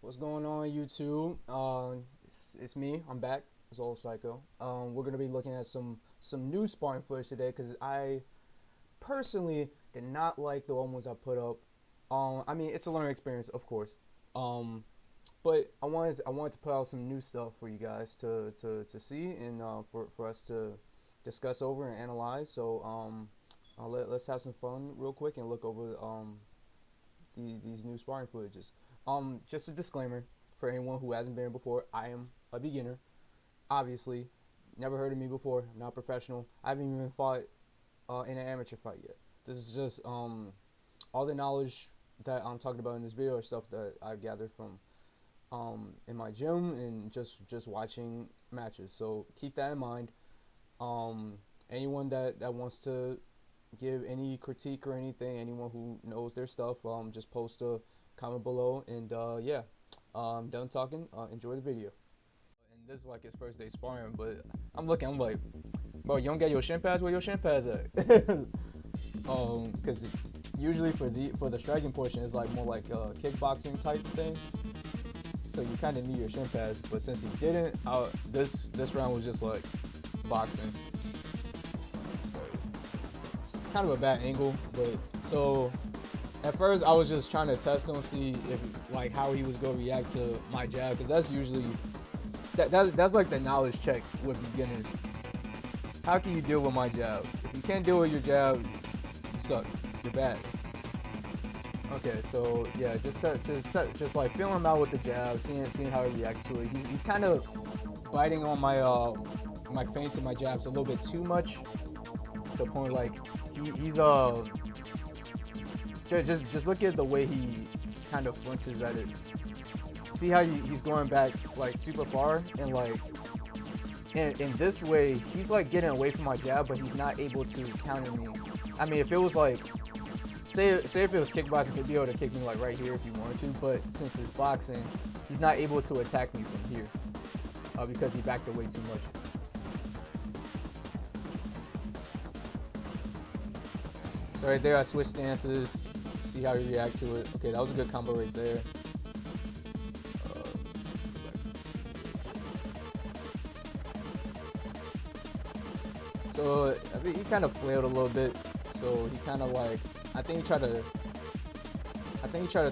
What's going on, YouTube? It's me. I'm back. It's Old Psycho. We're gonna be looking at some new sparring footage today because I personally did not like the old ones I put up. I mean, it's a learning experience, of course. Um, but I wanted to put out some new stuff for you guys to see and for us to discuss over and analyze. So let's have some fun real quick and look over these new sparring footages. Just a disclaimer for anyone who hasn't been here before: I am a beginner. Obviously, never heard of me before. Not professional. I haven't even fought in an amateur fight yet. This is just all the knowledge that I'm talking about in this video are stuff that I've gathered from in my gym and just watching matches. So keep that in mind. Um, anyone that wants to give any critique or anything, anyone who knows their stuff, just post a comment below. And yeah, I'm done talking. Enjoy the video. And this is like his first day sparring, but I'm like, bro, you don't get your shin pads? Where your shin pads at? Because usually for the striking portion, it's like more like a kickboxing type thing. So you kind of need your shin pads, but since he didn't, this round was just like boxing. Kind of a bad angle, but so at first I was just trying to test him, see if like how he was gonna react to my jab, because that's usually that's like the knowledge check with beginners. How can you deal with my jab? If you can't deal with your jab, you suck. You're bad. Okay, so yeah, just like feeling him out with the jab, seeing how he reacts to it. He's kind of biting on my feints and my jabs a little bit too much, to the point like he's just look at the way he kind of flinches at it. See how he's going back like super far, and like in this way he's like getting away from my jab, but he's not able to counter me. I mean, if it was like say if it was kickboxing, he'd be able to kick me like right here if he wanted to, but since it's boxing, he's not able to attack me from here because he backed away too much. So right there, I switched stances, see how you react to it. Okay, that was a good combo right there. So I think he kind of flailed a little bit. So he kind of like, I think he tried to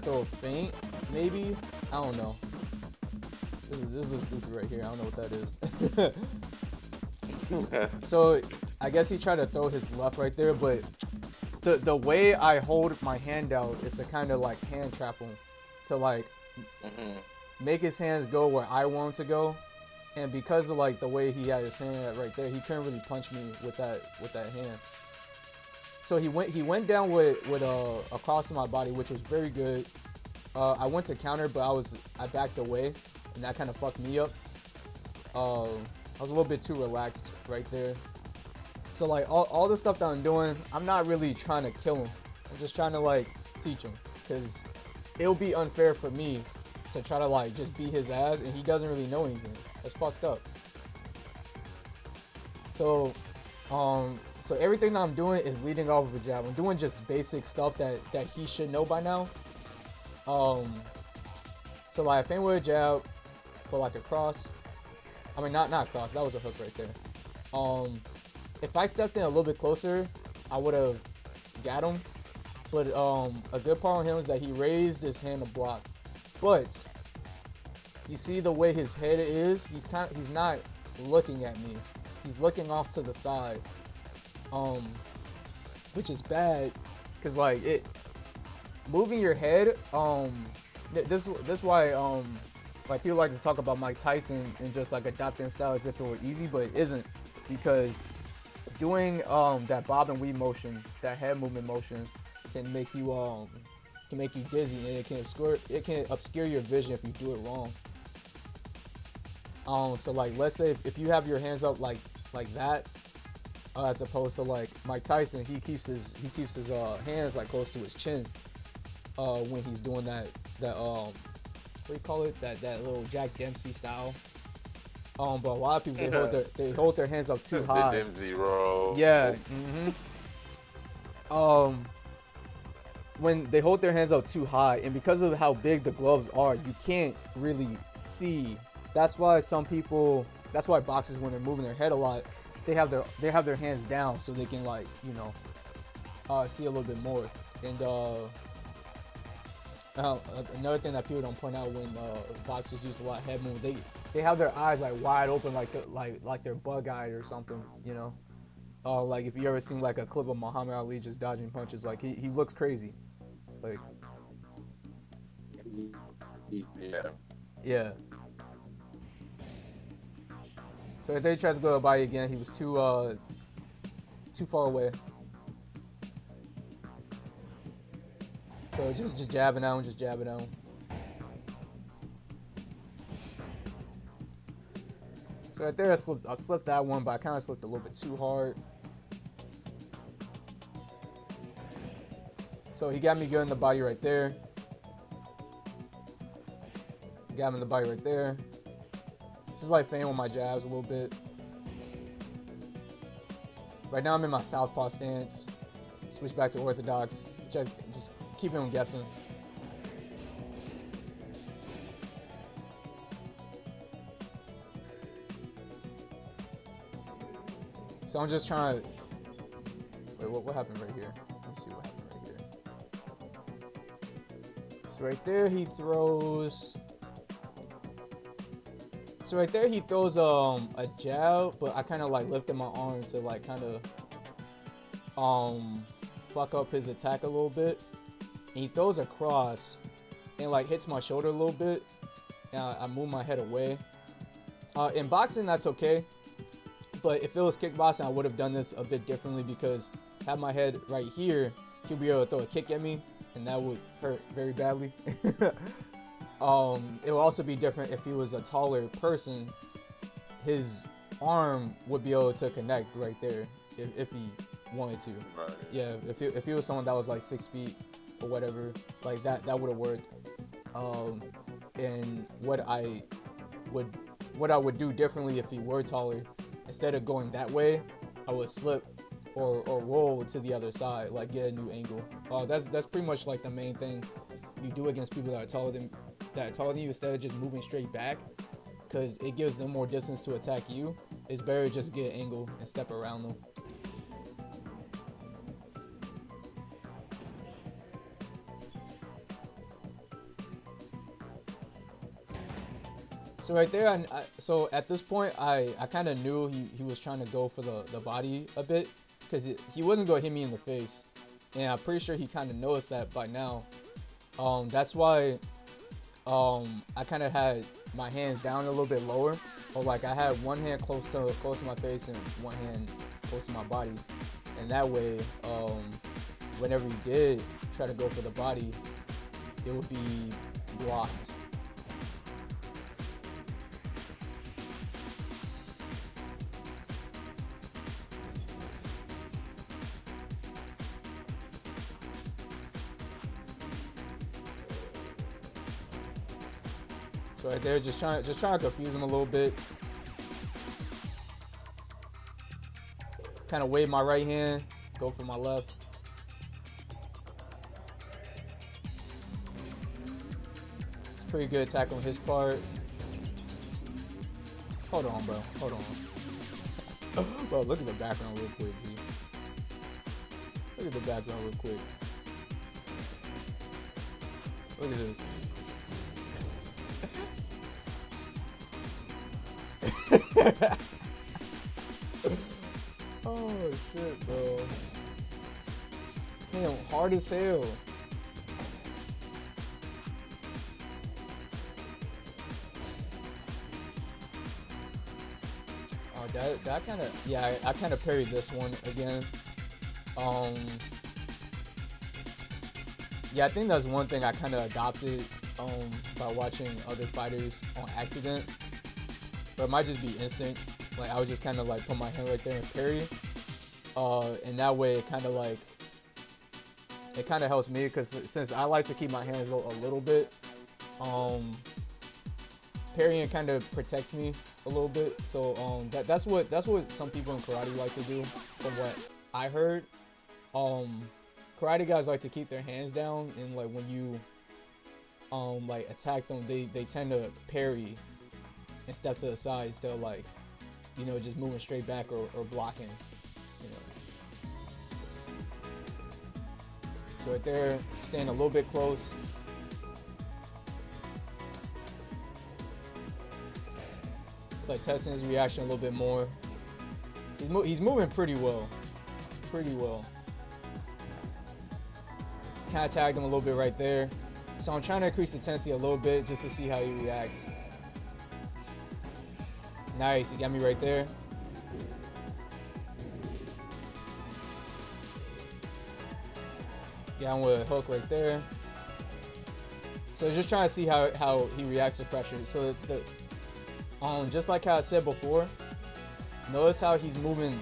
throw a feint, maybe. I don't know. This is goofy right here. I don't know what that is. So I guess he tried to throw his left right there, but the way I hold my hand out is to kind of like hand trap him, to like make his hands go where I want him to go. And because of like the way he had his hand right there, he couldn't really punch me with that hand. So he went down with a cross to my body, which was very good. I went to counter, but I backed away, and that kind of fucked me up. I was a little bit too relaxed right there. So like all the stuff that I'm doing, I'm not really trying to kill him. I'm just trying to like teach him, because it'll be unfair for me to try to like just beat his ass and he doesn't really know anything. That's fucked up. So so everything that I'm doing is leading off of a jab. I'm doing just basic stuff that he should know by now. So like I feint with a jab for like a cross. I mean not cross, that was a hook right there. If I stepped in a little bit closer, I would have got him. But a good part on him is that he raised his hand to block. But you see the way his head is, he's not looking at me. He's looking off to the side. Which is bad, cause like moving your head, this why like people like to talk about Mike Tyson and just like adopting style as if it were easy, but it isn't, because doing that bob and weave motion, that head movement motion, can make you dizzy, and it can obscure your vision if you do it wrong. So like let's say if you have your hands up like that, as opposed to like Mike Tyson, he keeps his hands like close to his chin when he's doing that what do you call it, that little Jack Dempsey style. But a lot of people they hold their hands up too high. The Dempsey roll. Yeah. when they hold their hands out too high, and because of how big the gloves are, you can't really see. That's why some people, that's why boxers, when they're moving their head a lot, they have their hands down so they can, like, you know, see a little bit more. And another thing that people don't point out when boxers use a lot of head movement, they have their eyes like wide open, like they're bug-eyed or something, you know. Like if you ever seen like a clip of Muhammad Ali just dodging punches, like he looks crazy, like Yeah. yeah. So if they tried to go to the body again, he was too far away. So just jabbing out, just jabbing out. So right there, I slipped that one, but I kind of slipped a little bit too hard. So he got me good in the body right there. Got him in the body right there. Just like feinting with my jabs a little bit. Right now I'm in my southpaw stance. Switch back to orthodox. Just keep him guessing. So I'm just trying to... Wait, what happened right here? Let's see what happened right here. So right there he throws... So right there he throws a jab, but I kind of like lifted my arm to like kind of fuck up his attack a little bit. And he throws a cross and like hits my shoulder a little bit. And I move my head away. In boxing, that's okay. But if it was kickboxing, I would have done this a bit differently because I have my head right here, he'll be able to throw a kick at me, and that would hurt very badly. It would also be different if he was a taller person. His arm would be able to connect right there if he wanted to. Right. Yeah, if he was someone that was like 6 feet or whatever, like that would have worked. And what I would do differently if he were taller, instead of going that way, I would slip or roll to the other side, like get a new angle. That's pretty much like the main thing you do against people that are taller than you, instead of just moving straight back, because it gives them more distance to attack you. It's better to just get an angle and step around them. So right there, so at this point, I kind of knew he was trying to go for the body a bit, because he wasn't going to hit me in the face. And I'm pretty sure he kind of noticed that by now. That's why I kind of had my hands down a little bit lower, or like I had one hand close to my face and one hand close to my body. And that way, whenever he did try to go for the body, it would be blocked. So right there, just trying to confuse him a little bit. Kind of wave my right hand, go for my left. It's pretty good attack on his part. Hold on, bro. Hold on. Bro, look at the background real quick, G. Look at the background real quick. Look at this. Oh shit, bro. Damn, hard as hell. Oh, that kind of, yeah, I kind of parried this one again. Yeah, I think that's one thing I kind of adopted by watching other fighters on accident. But it might just be instinct. Like, I would just kind of like put my hand right there and parry. And that way it kind of like, it kind of helps me, because since I like to keep my hands a little bit, parrying kind of protects me a little bit. So that's what some people in karate like to do, from what I heard. karate guys like to keep their hands down, and like when you like attack them, they tend to parry and step to the side instead of like, you know, just moving straight back or blocking, you know. So right there, staying a little bit close. It's like testing his reaction a little bit more. He's moving pretty well. Pretty well. Kind of tagged him a little bit right there. So I'm trying to increase the intensity a little bit just to see how he reacts. Nice, he got me right there. Got him with a hook right there. So just trying to see how he reacts to pressure. So just like how I said before, notice how he's moving.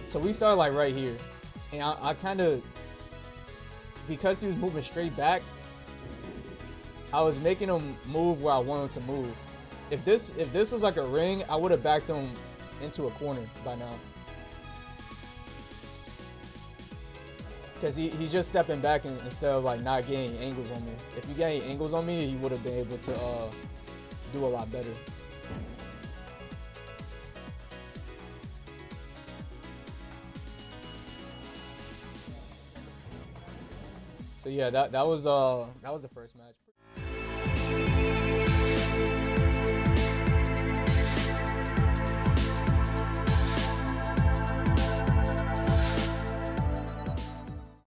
So we started like right here, and I kind of, because he was moving straight back, I was making him move where I wanted him to move. If this was like a ring, I would have backed him into a corner by now. Because he's just stepping back instead of like not getting angles on me. If you get any angles on me, he would have been able to do a lot better. So yeah, that was the first match.